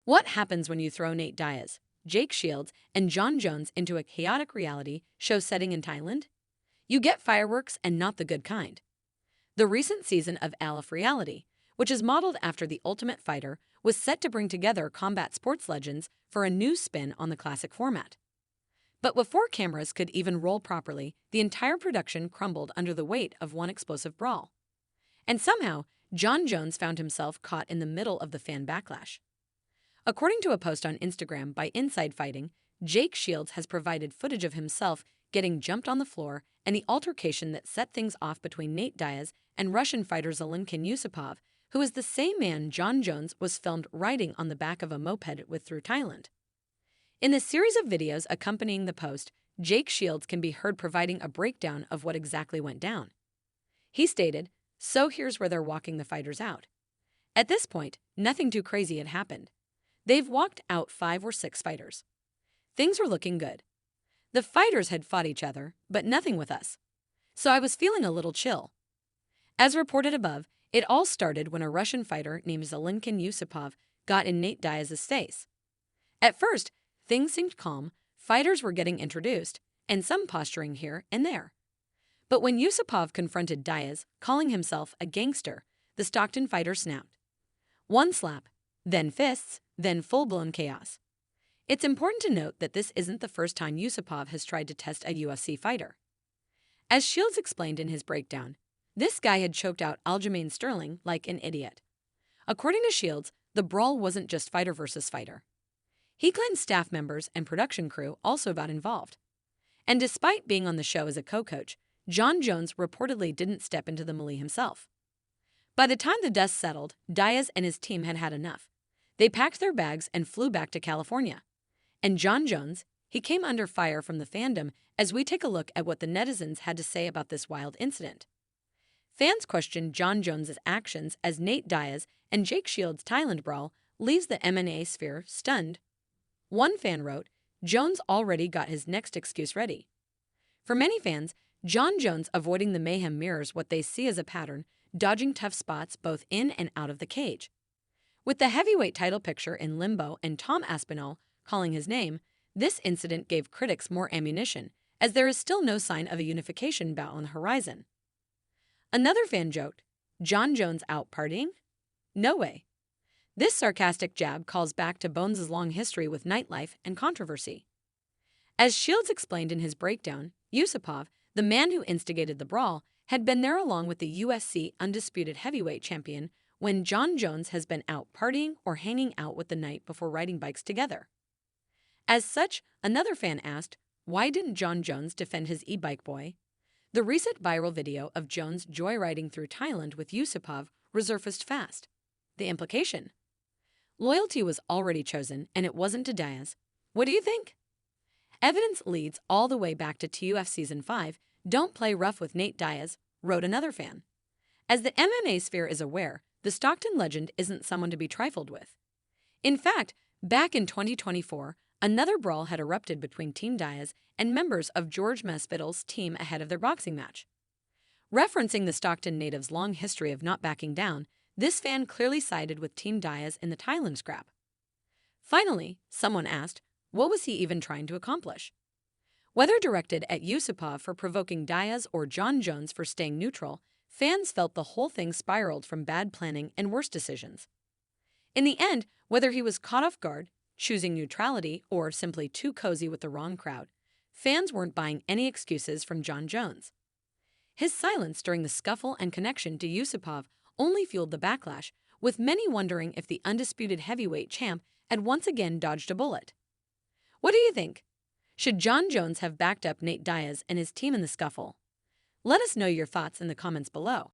What happens when you throw Nate Diaz, Jake Shields, and John Jones into a chaotic reality show setting in Thailand? You get fireworks and not the good kind. The recent season of Aleph Reality, which is modeled after The Ultimate Fighter, was set to bring together combat sports legends for a new spin on the classic format. But before cameras could even roll properly, the entire production crumbled under the weight of one explosive brawl. And somehow, John Jones found himself caught in the middle of the fan backlash. According to a post on Instagram by Inside Fighting, Jake Shields has provided footage of himself getting jumped on the floor and the altercation that set things off between Nate Diaz and Russian fighter Zelenkin Yusupov, who is the same man John Jones was filmed riding on the back of a moped with through Thailand. In the series of videos accompanying the post, Jake Shields can be heard providing a breakdown of what exactly went down. He stated, "So here's where they're walking the fighters out. At this point, nothing too crazy had happened. They've walked out 5 or 6 fighters. Things were looking good. The fighters had fought each other, but nothing with us. So I was feeling a little chill." As reported above, it all started when a Russian fighter named Zelenkin Yusupov got in Nate Diaz's face. At first, things seemed calm, fighters were getting introduced, and some posturing here and there. But when Yusupov confronted Diaz, calling himself a gangster, the Stockton fighter snapped. One slap, then fists, then full-blown chaos. It's important to note that this isn't the first time Yusupov has tried to test a UFC fighter. As Shields explained in his breakdown, this guy had choked out Aljamain Sterling like an idiot. According to Shields, the brawl wasn't just fighter versus fighter. He claimed staff members and production crew also got involved. And despite being on the show as a co-coach, John Jones reportedly didn't step into the melee himself. By the time the dust settled, Diaz and his team had had enough. They packed their bags and flew back to California. And John Jones, he came under fire from the fandom as we take a look at what the netizens had to say about this wild incident. Fans questioned John Jones' actions as Nate Diaz and Jake Shields' Thailand brawl leaves the MMA sphere stunned. One fan wrote, "Jones already got his next excuse ready." For many fans, John Jones avoiding the mayhem mirrors what they see as a pattern, dodging tough spots both in and out of the cage. With the heavyweight title picture in limbo and Tom Aspinall calling his name, this incident gave critics more ammunition, as there is still no sign of a unification bout on the horizon. Another fan joked, "John Jones out partying? No way." This sarcastic jab calls back to Bones' long history with nightlife and controversy. As Shields explained in his breakdown, Yusupov, the man who instigated the brawl, had been there along with the UFC undisputed heavyweight champion when John Jones has been out partying or hanging out with the night before riding bikes together. As such, another fan asked, why didn't John Jones defend his e-bike boy? The recent viral video of Jones joyriding through Thailand with Yusupov resurfaced fast. The implication? Loyalty was already chosen, and it wasn't to Diaz. What do you think? Evidence leads all the way back to TUF Season 5, "Don't play rough with Nate Diaz," wrote another fan. As the MMA sphere is aware, the Stockton legend isn't someone to be trifled with. In fact, back in 2024, another brawl had erupted between Team Diaz and members of George Masvidal's team ahead of their boxing match. Referencing the Stockton native's long history of not backing down, this fan clearly sided with Team Diaz in the Thailand scrap. Finally, someone asked, what was he even trying to accomplish? Whether directed at Yusupov for provoking Diaz or John Jones for staying neutral, fans felt the whole thing spiraled from bad planning and worse decisions. In the end, whether he was caught off guard, choosing neutrality, or simply too cozy with the wrong crowd, fans weren't buying any excuses from John Jones. His silence during the scuffle and connection to Yusupov only fueled the backlash, with many wondering if the undisputed heavyweight champ had once again dodged a bullet. What do you think? Should John Jones have backed up Nate Diaz and his team in the scuffle? Let us know your thoughts in the comments below.